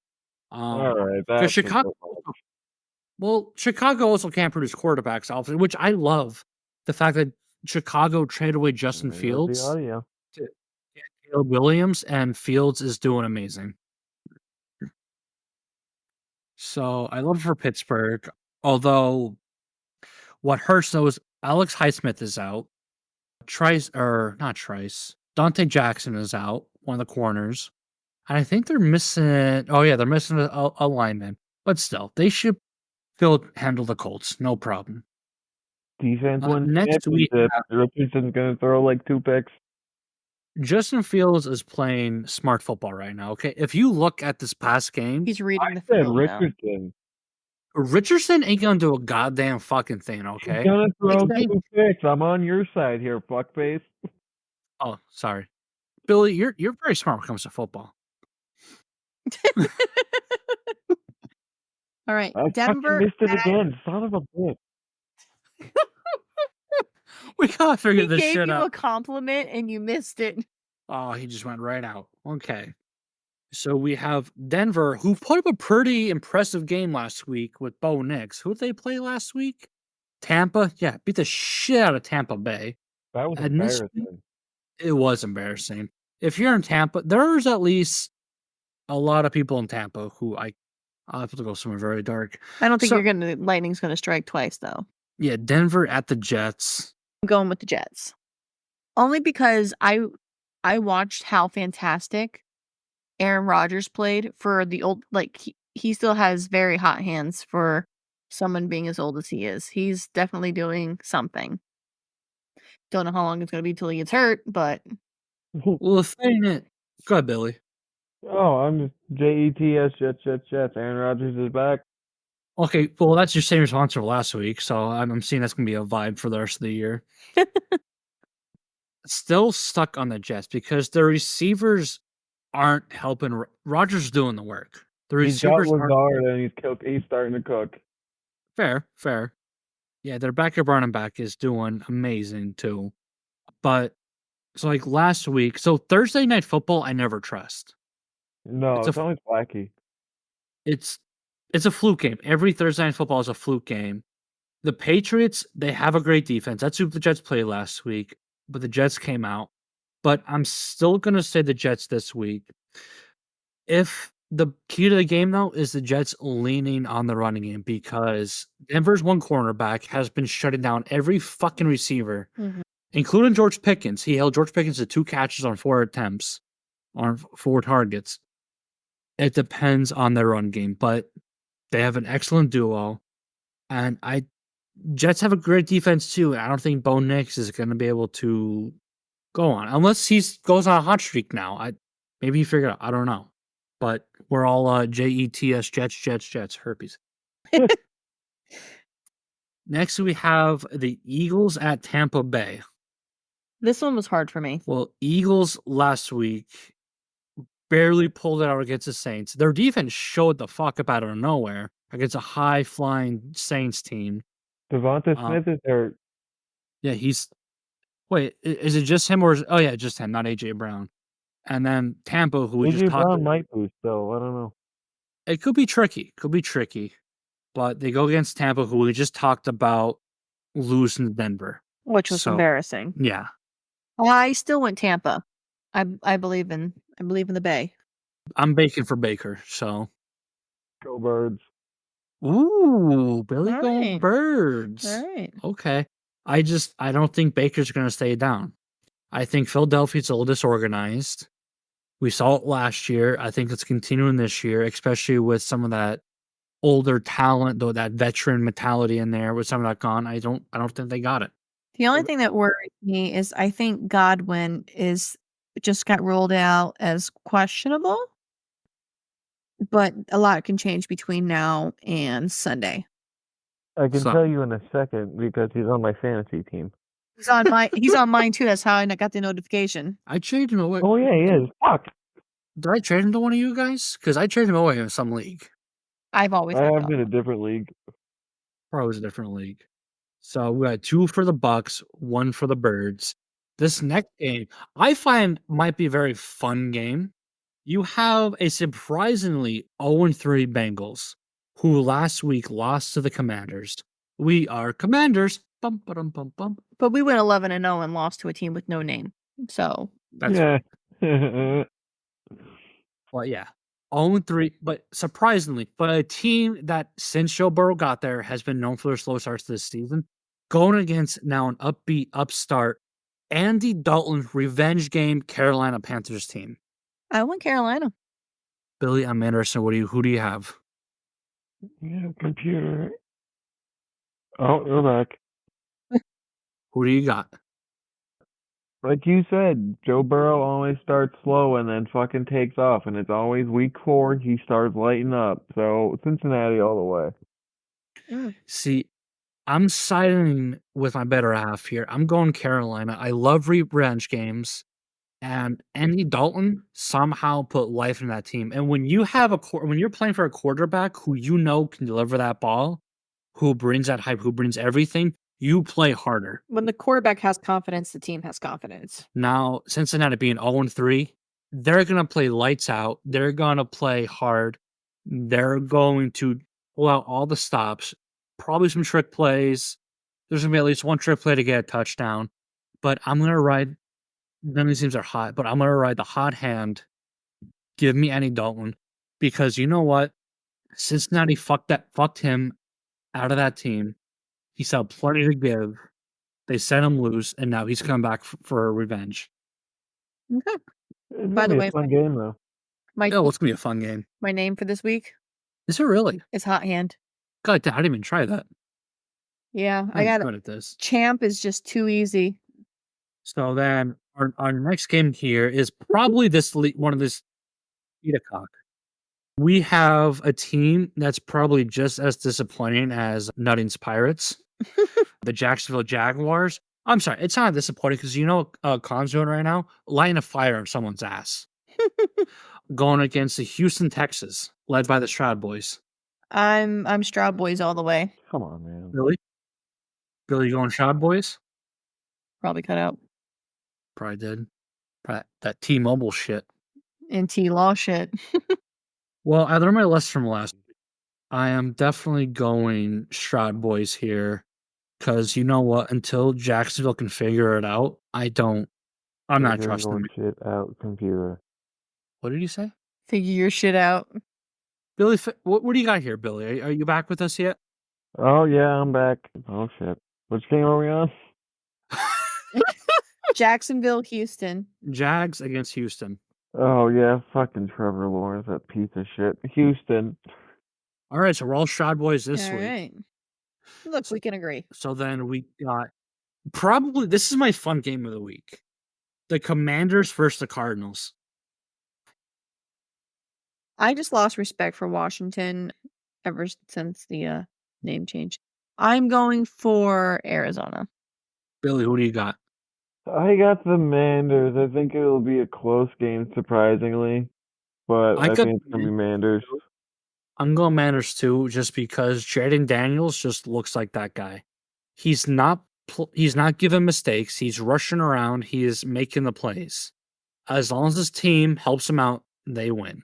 C: All right.
A: Because Chicago also can't produce quarterbacks, often, which I love. The fact that Chicago traded away Justin Fields,
C: The audio.
A: Caleb Williams, and Fields is doing amazing. So I love it for Pittsburgh. Although what hurts though is Alex Highsmith is out. Dante Jackson is out, one of the corners. And I think they're missing they're missing a lineman. But still, they should handle the Colts, no problem.
C: Defense wins
A: next week,
C: championships. Richardson's going to throw like 2 picks.
A: Justin Fields is playing smart football right now. Okay, if you look at this past game,
B: He's reading
C: I
B: the
C: said
B: field now.
C: Richardson.
A: Richardson ain't gonna do a goddamn fucking thing,
C: He's
A: okay?
C: gonna throw
B: Exactly.
C: 2 picks. I'm on your side here, fuckface.
A: Oh, sorry. Billy, you're very smart when it comes to football.
B: All right,
C: I fucking
B: Denver.
C: missed it again. Son of a bitch.
A: We gotta figure
B: He
A: this
B: gave
A: shit
B: you a
A: out.
B: compliment and you missed it.
A: Oh, he just went right out. Okay. So we have Denver, who put up a pretty impressive game last week with Bo Nix. Who did they play last week? Tampa? Yeah, beat the shit out of Tampa Bay.
C: That was
A: And this week,
C: embarrassing.
A: it was embarrassing. If you're in Tampa, there's at least a lot of people in Tampa who I'll have to go somewhere very dark.
B: I don't think
A: So-
B: lightning's gonna strike twice though.
A: Yeah, Denver at the Jets.
B: I'm going with the Jets. Only because I watched how fantastic Aaron Rodgers played for the old he still has very hot hands for someone being as old as he is. He's definitely doing something. Don't know how long it's gonna be till he gets hurt, but
A: Well, the thing is, go ahead, Billy.
C: Oh, I'm just Jets, Jets. Aaron Rodgers is back.
A: Okay, well, that's your same response for last week, so I'm seeing that's gonna be a vibe for the rest of the year. Still stuck on the Jets because the receivers aren't helping. Rodgers doing the work. The
C: He's got
A: receivers aren't
C: Lazard and he's starting to cook.
A: fair. Yeah, their backup running back is doing amazing too. But so like last week, so Thursday night football, I never trust.
C: No,
A: It's
C: it's
A: a-
C: always Blackie.
A: It's a fluke game. Every Thursday night football is a fluke game. The Patriots, they have a great defense. That's who the Jets played last week, but the Jets came out. But I'm still gonna say the Jets this week. If the key to the game though is the Jets leaning on the running game because Denver's one cornerback has been shutting down every fucking receiver, including George Pickens. He held George Pickens to 2 catches on 4 attempts on 4 targets. It depends on their run game, but they have an excellent duo, and Jets have a great defense too. I don't think Bo Nix is going to be able to go on unless he goes on a hot streak now. Maybe he figured out. I don't know, but we're all Jets, Jets, herpes. Next, we have the Eagles at Tampa Bay.
B: this one was hard for me.
A: Well, Eagles last week barely pulled it out against the Saints. Their defense showed the fuck up out of nowhere against a high flying Saints team.
C: Devonta Smith is hurt.
A: Yeah, wait, is it just him or just him, not AJ Brown. And then Tampa, who we just
C: AJ
A: talked
C: Brown might boost though. I don't know.
A: It could be tricky. But they go against Tampa, who we just talked about losing to Denver.
B: Which was
A: So-
B: embarrassing.
A: Yeah.
B: I still went Tampa. I believe in the Bay.
A: I'm baking for Baker, so.
C: Go Birds.
A: Ooh, Billy
B: All
A: going
B: right.
A: Birds.
B: All right.
A: Okay. I don't think Baker's going to stay down. I think Philadelphia's a little disorganized. We saw it last year. I think it's continuing this year, especially with some of that older talent, though that veteran mentality in there with some of that gone. I don't think they got it.
B: The only thing that worries me is I think Godwin just got ruled out as questionable. But a lot can change between now and Sunday.
C: I can
A: So-
C: tell you in a second because he's on my fantasy team.
B: He's on mine too. That's how I got the notification.
A: I traded him away.
C: Oh yeah, he is. Fuck.
A: Did I trade him to one of you guys? Because I traded him away in some league.
B: I've always
C: I
B: had
C: have in a
B: Godwin.
C: different league.
A: Probably was a different league. So we got 2 for the Bucks, 1 for the Birds. This next game, I find might be a very fun game. You have a surprisingly 0-3 Bengals, who last week lost to the Commanders. We are Commanders. Bum, ba-dum, bum, bum.
B: But we went 11-0 and lost to a team with no name. So
A: That's
C: Yeah.
A: well, yeah. 0-3, but surprisingly, but a team that since Joe Burrow got there has been known for their slow starts this season, going against now an upbeat upstart Andy Dalton revenge game Carolina Panthers team.
B: I went Carolina.
A: Billy, I'm interested. Who do you have?
C: Yeah, computer. Oh, you're back.
A: Who do you got?
C: Like you said, Joe Burrow always starts slow and then fucking takes off, and it's always week 4 he starts lighting up. So Cincinnati all the way.
A: See, I'm siding with my better half here. I'm going Carolina. I love revenge games, and Andy Dalton somehow put life in that team. And when you have when you're playing for a quarterback who you know can deliver that ball, who brings that hype, who brings everything, you play harder.
B: When the quarterback has confidence, the team has confidence.
A: Now, Cincinnati being 0-3, they're going to play lights out. They're going to play hard. They're going to pull out all the stops, probably some trick plays. There's going to be at least one trick play to get a touchdown. But I'm going to ride, none of these teams are hot, but I'm going to ride the hot hand. Give me Andy Dalton. Because you know what? Cincinnati fucked him out of that team. He still had plenty to give. They set him loose, and now he's coming back for revenge.
B: Okay.
C: It's
B: By
C: gonna
B: the
C: be
B: way,
C: a fun game though.
B: My
A: Oh, it's gonna be a fun game.
B: my name for this week
A: Is it really?
B: is Hot Hand.
A: God, I didn't even try that.
B: Yeah, I
A: I'm
B: got it.
A: good at this.
B: Champ is just too easy.
A: So then our next game here is probably one of this Peacock. We have a team that's probably just as disappointing as Nutting's Pirates, the Jacksonville Jaguars. I'm sorry, it's not disappointing because you know what Con's doing right now? Lighting a fire on someone's ass. Going against the Houston Texans, led by the Stroud Boys.
B: I'm Stroud Boys all the way.
C: Come on, man.
A: Billy, you going Stroud Boys?
B: Probably cut out.
A: Probably did. Probably that T-Mobile shit.
B: And T-Law shit.
A: Well, I learned my lesson from last week. I am definitely going Stroud Boys here because you know what? Until Jacksonville can figure it out, I'm not
C: Figure
A: trusting
C: your
A: them.
C: shit out, computer.
A: What did you say?
B: Figure your shit out.
A: Billy, what do you got here, Billy? Are you back with us yet?
C: Oh yeah, I'm back. Oh shit. Which game are we on?
B: Jacksonville, Houston.
A: Jags against Houston.
C: Oh yeah, fucking Trevor Lawrence, that piece of shit. Houston.
A: All right, so we're all Stroud Boys this
B: All
A: week.
B: right. Look, we can agree.
A: So then we got probably this is my fun game of the week. The Commanders versus the Cardinals.
B: I just lost respect for Washington ever since the name change. I'm going for Arizona.
A: Billy, who do you got?
C: I got the Manders. I think it'll be a close game, surprisingly. But
A: I
C: I
A: got
C: think it's gonna be Manders.
A: I'm going Manders too, just because Jaden Daniels just looks like that guy. He's not giving mistakes. He's rushing around. He is making the plays. As long as his team helps him out, they win.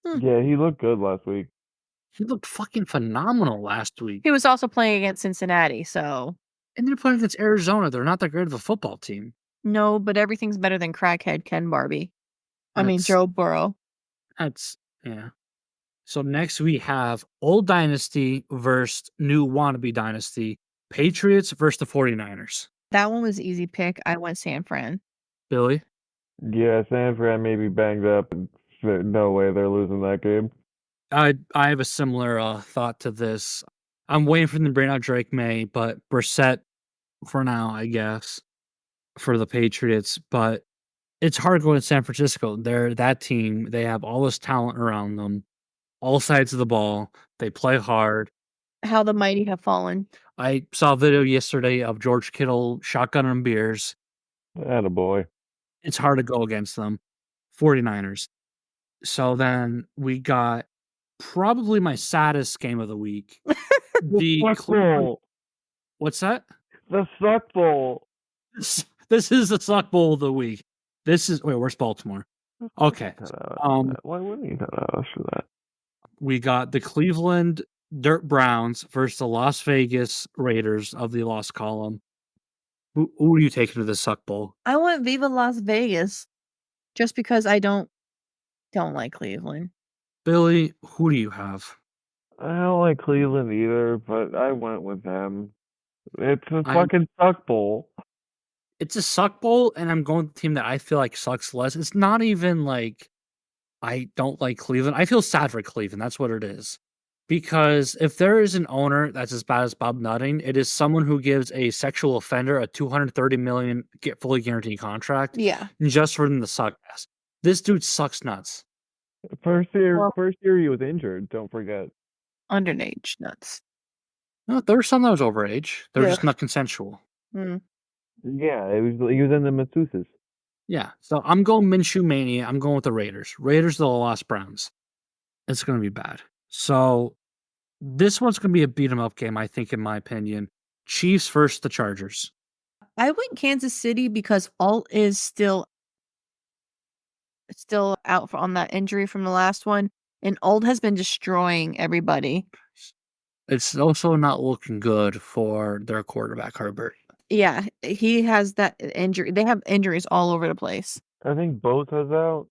C: Yeah, he looked good last week.
A: He looked fucking phenomenal last week.
B: He was also playing against Cincinnati, so
A: And they're playing against Arizona. They're not that great of a football team.
B: no, but everything's better than crackhead Ken Barbie. I mean,
A: That's-
B: Joe Burrow.
A: Yeah. So next we have old dynasty versus new wannabe dynasty. Patriots versus the 49ers.
B: That one was an easy pick. I went San Fran.
A: Billy?
C: Yeah, San Fran may be banged up, and no way they're losing that game.
A: I have a similar thought to this. I'm waiting for them to bring out Drake May, but Brissett for now, I guess, for the Patriots. But it's hard going to San Francisco. They're that team. They have all this talent around them, all sides of the ball. They play hard.
B: How the mighty have fallen.
A: I saw a video yesterday of George Kittle shotgunning beers.
C: Attaboy.
A: It's hard to go against them. 49ers. So then we got probably my saddest game of the week. The
C: Suck
A: Cleveland.
C: Bowl.
A: What's that?
C: The Suck Bowl.
A: This is the Suck Bowl of the week. Where's Baltimore? Okay.
C: Why wouldn't you cut us for that?
A: We got the Cleveland Dirt Browns versus the Las Vegas Raiders of the Lost Column. Who are you taking to the Suck Bowl?
B: I went Viva Las Vegas just because I don't like Cleveland.
A: Billy, who do you have?
C: I don't like Cleveland either, but I went with them. It's a
A: I-
C: fucking Suck Bowl.
A: It's a Suck Bowl, and I'm going with the team that I feel like sucks less. It's not even like I don't like Cleveland. I feel sad for Cleveland. That's what it is. Because if there is an owner that's as bad as Bob Nutting, it is someone who gives a sexual offender a $230 million fully guaranteed contract
B: Yeah.
A: just for them to suck ass. This dude sucks nuts.
C: First year
B: Well-
C: he was injured. Don't forget.
B: Underage nuts.
A: No, there was some that was overage. They're just
B: Ugh.
A: not consensual.
B: Mm.
C: Yeah, he was in the masseuses.
A: Yeah, so I'm going Minshew Mania. I'm going with the Raiders. Raiders, the lost Browns. It's going to be bad. So this one's going to be a beat 'em up game, I think, in my opinion. Chiefs versus the Chargers.
B: I went Kansas City because Alt is still out on that injury from the last one, and Alt has been destroying everybody.
A: It's also not looking good for their quarterback, Herbert.
B: Yeah, he has that injury. They have injuries all over the place.
C: I think Bosa's out.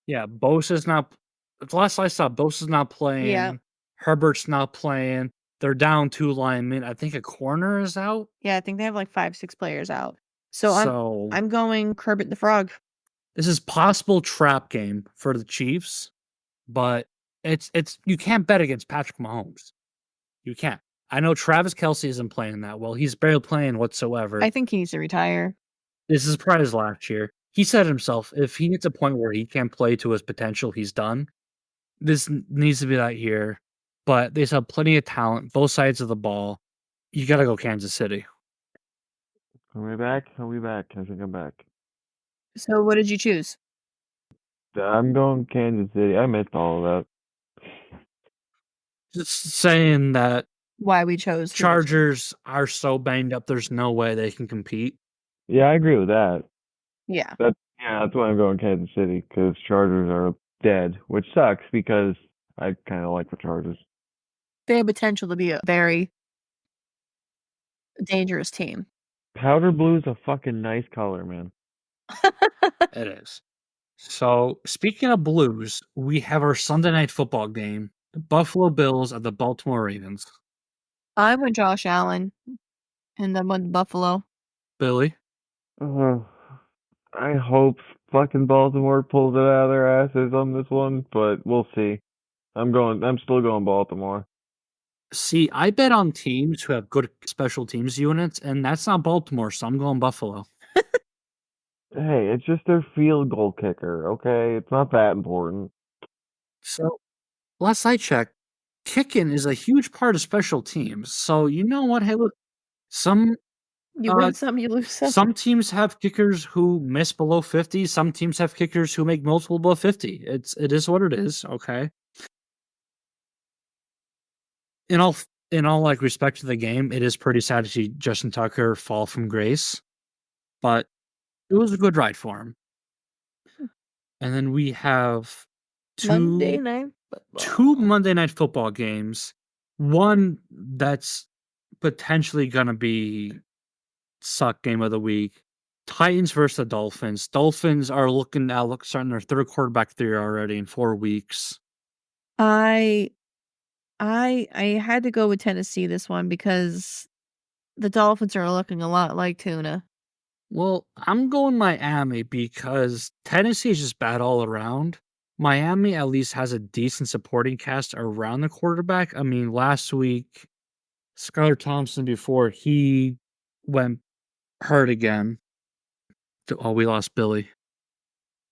A: Yeah, Bosa's not. The last I saw, Bosa's not playing.
B: Yeah.
A: Herbert's not playing. They're down 2 linemen. I think a corner is out.
B: Yeah, I think they have like 5, 6 players out. So
A: So
B: I'm going Kermit the Frog.
A: this is possible trap game for the Chiefs, but it's you can't bet against Patrick Mahomes. You can't. I know Travis Kelce isn't playing that well. He's barely playing whatsoever.
B: I think he needs to retire.
A: This is probably his last year. He said himself, if he hits a point where he can't play to his potential, he's done. This needs to be that year. But they still have plenty of talent, both sides of the ball. You got to go Kansas City.
C: Are we back? Are we back? I think I'm back.
B: So what did you choose?
C: I'm going Kansas City. I missed all of that.
A: Just saying that
B: Why we chose who we chose.
A: Chargers are so banged up, there's no way they can compete.
C: Yeah, I agree with that.
B: Yeah.
C: That's why I'm going Kansas City, because Chargers are dead, which sucks because I kind of like the Chargers.
B: They have potential to be a very dangerous team.
C: Powder blue's a fucking nice color, man.
A: It is. So, speaking of Blues, we have our Sunday night football game. The Buffalo Bills at the Baltimore Ravens.
B: I'm with Josh Allen, and I'm with Buffalo.
A: Billy?
C: I hope fucking Baltimore pulls it out of their asses on this one, but we'll see. I'm still going Baltimore.
A: See, I bet on teams who have good special teams units, and that's not Baltimore, so I'm going Buffalo.
C: Hey, it's just their field goal kicker, okay? It's not that important.
A: So, last I checked, kicking is a huge part of special teams. So, you know what? Hey, look, some
B: You win some, you lose some.
A: some teams have kickers who miss below 50. Some teams have kickers who make multiple above 50. It is what it is, okay? In all like respect to the game, it is pretty sad to see Justin Tucker fall from grace, but it was a good ride for him. And then we have
B: Monday night
A: two
B: football.
A: Monday night football games. One that's potentially gonna be suck game of the week. Titans versus the Dolphins. Dolphins are starting their third quarterback theory already in 4 weeks.
B: I had to go with Tennessee this one because the Dolphins are looking a lot like tuna.
A: Well, I'm going Miami because Tennessee is just bad all around. Miami at least has a decent supporting cast around the quarterback. I mean, last week, Skylar Thompson, before he went hurt again. Oh, we lost Billy.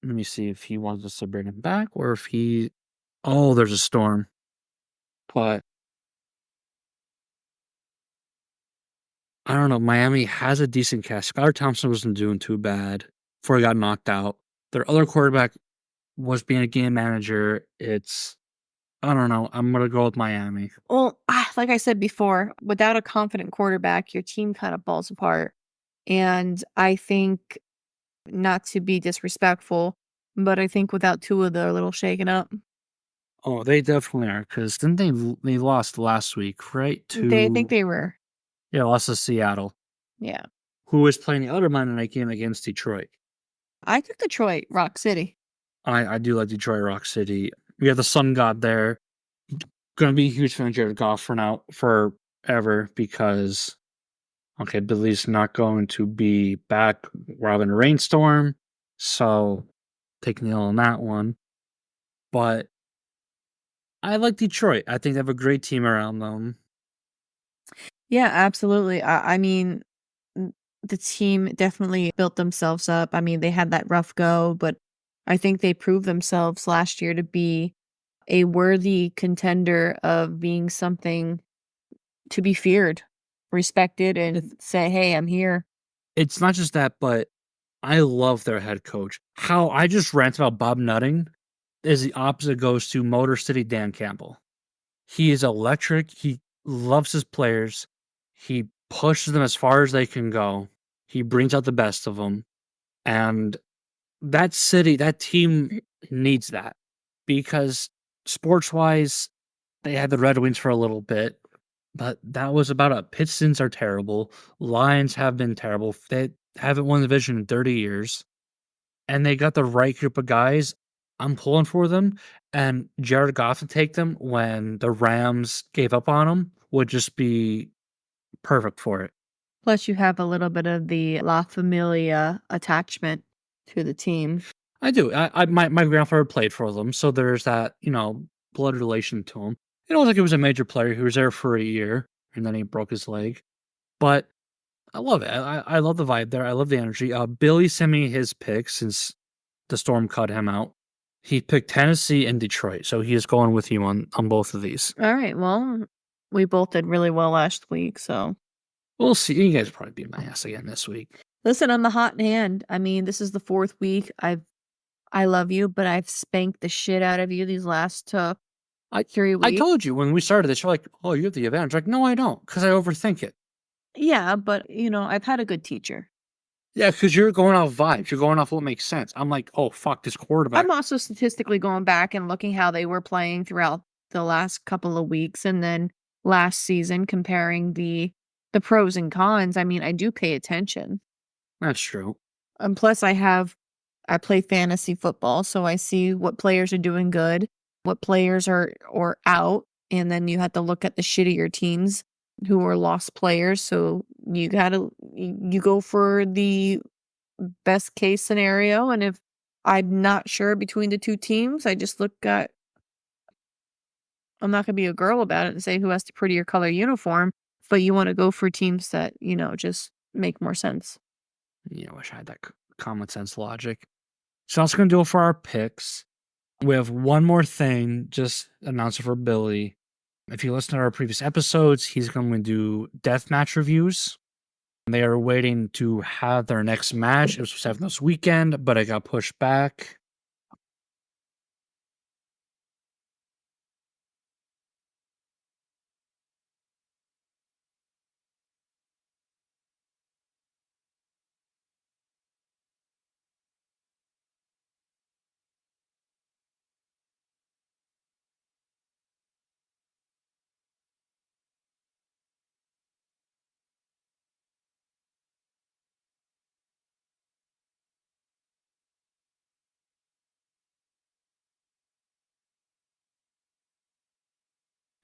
A: Let me see if he wants us to bring him back or if he. Oh, there's a storm. But I don't know. Miami has a decent cast. Skylar Thompson wasn't doing too bad before he got knocked out. Their other quarterback was being a game manager. I don't know. I'm going to go with Miami.
B: Well, like I said before, without a confident quarterback, your team kind of falls apart. And I think, not to be disrespectful, but I think without Tua, they're a little shaken up.
A: Oh, they definitely are. Because didn't they lost last week, right?
B: They think they were.
A: Yeah, lost to Seattle.
B: Yeah.
A: Who was playing the other Monday night game against Detroit.
B: I took Detroit, Rock City.
A: I do like Detroit Rock City. We have the Sun God there. Gonna be a huge fan of Jared Goff for now forever because Billy's not going to be back. We're having a rainstorm, so taking the L on that one. But I like Detroit. I think they have a great team around them.
B: Yeah, absolutely. I mean, the team definitely built themselves up. I mean, they had that rough go, but I think they proved themselves last year to be a worthy contender of being something to be feared, respected, and say, "Hey, I'm here."
A: It's not just that, but I love their head coach. How I just rant about Bob Nutting is the opposite goes to Motor City Dan Campbell. He is electric. He loves his players. He pushes them as far as they can go. He brings out the best of them. And that team needs that because sports wise, they had the Red Wings for a little bit, but that was about it. Pistons are terrible. Lions have been terrible. They haven't won the division in 30 years. And they got the right group of guys. I'm pulling for them. And Jared Goff to take them when the Rams gave up on him would just be perfect for it.
B: Plus, you have a little bit of the La Familia attachment to the team.
A: I do. My grandfather played for them, so there's that, blood relation to him. It was like he was a major player who was there for a year and then he broke his leg. But I love it. I love the vibe there. I love the energy. Billy sent me his picks since the Storm cut him out. He picked Tennessee and Detroit, so he is going with you on both of these.
B: All right. Well, we both did really well last week, so
A: We'll see. You guys probably beat my ass again this week.
B: listen, I'm the hot hand. I mean, this is the 4th week. I love you, but I've spanked the shit out of you these last 3 weeks.
A: I told you when we started this, you're like, oh, you have the advantage. Like, no, I don't, because I overthink it.
B: Yeah, but I've had a good teacher.
A: Yeah, because you're going off vibes. You're going off what makes sense. I'm like, oh, fuck this quarterback.
B: I'm also statistically going back and looking how they were playing throughout the last couple of weeks and then last season, comparing the pros and cons. I mean, I do pay attention.
A: That's true.
B: And plus I play fantasy football, so I see what players are doing good, what players are out, and then you have to look at the shittier teams who are lost players. So you go for the best case scenario, and if I'm not sure between the two teams, I just look at. I'm not gonna be a girl about it and say who has the prettier color uniform, but you want to go for teams that just make more sense.
A: I wish I had that common sense logic. So that's going to do it for our picks. We have one more thing, just announce it for Billy. If you listen to our previous episodes, he's going to do deathmatch reviews. They are waiting to have their next match. It was supposed to happen this weekend, but it got pushed back.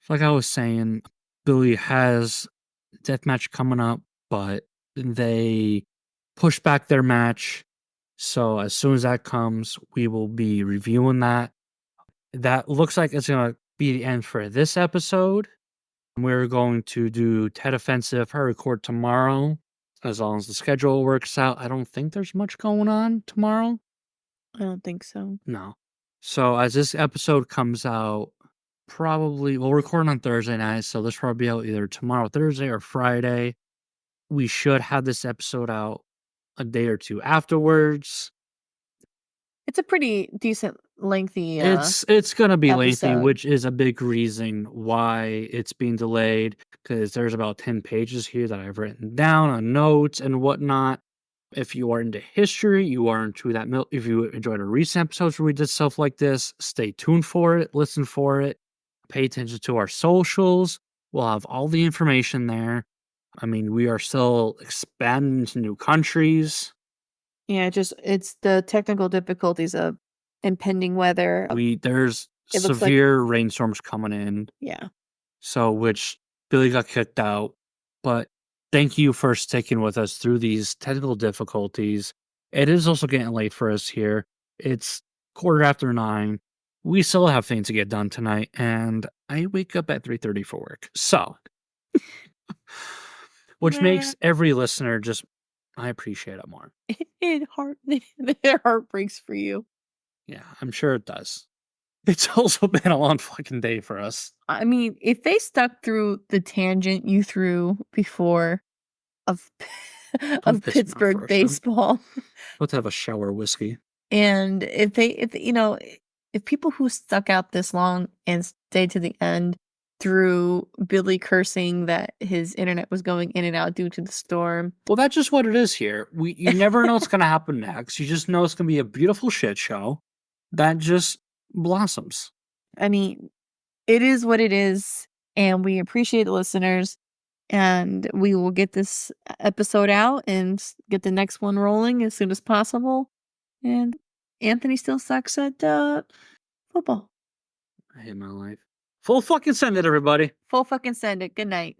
A: Like I was saying, Billy has deathmatch coming up, but they pushed back their match. So as soon as that comes, we will be reviewing that. That looks like it's going to be the end for this episode. We're going to do Ted Offensive. I record tomorrow, as long as the schedule works out. I don't think there's much going on tomorrow.
B: I don't think so.
A: No. So as this episode comes out, we'll record on Thursday night, so this will probably be out either tomorrow, Thursday, or Friday. We should have this episode out a day or two afterwards.
B: It's a pretty decent lengthy
A: It's gonna be lengthy,
B: episode.
A: which is a big reason why it's being delayed, because there's about 10 pages here that I've written down on notes and whatnot. If you are into history, you are into that. If you enjoyed our recent episodes where we did stuff like this, stay tuned for it, listen for it, pay attention to our socials. We'll have all the information there. I mean, we are still expanding to new countries.
B: Yeah, it's the technical difficulties of impending weather.
A: There's
B: It looks like-
A: severe rainstorms coming in.
B: Yeah.
A: So, which Billy got kicked out. But thank you for sticking with us through these technical difficulties. It is also getting late for us here. It's 9:15. We still have things to get done tonight, and I wake up at 3:30 for work. So, which makes every listener I appreciate it more.
B: It heart breaks for you.
A: Yeah, I'm sure it does. It's also been a long fucking day for us.
B: I mean, if they stuck through the tangent you threw before of
A: Don't
B: of
A: piss me off,
B: Pittsburgh
A: Rosen.
B: baseball,
A: Let's have a shower whiskey.
B: and if you know, if people who stuck out this long and stayed to the end through Billy cursing that his internet was going in and out due to the storm,
A: Well, that's just what it is here. You never know what's gonna happen next. You just know it's gonna be a beautiful shit show that just blossoms.
B: I mean, it is what it is, and we appreciate the listeners. And we will get this episode out and get the next one rolling as soon as possible. And Anthony still sucks at football.
A: I hate my life. Full fucking send it, everybody.
B: Full fucking send it. Good night.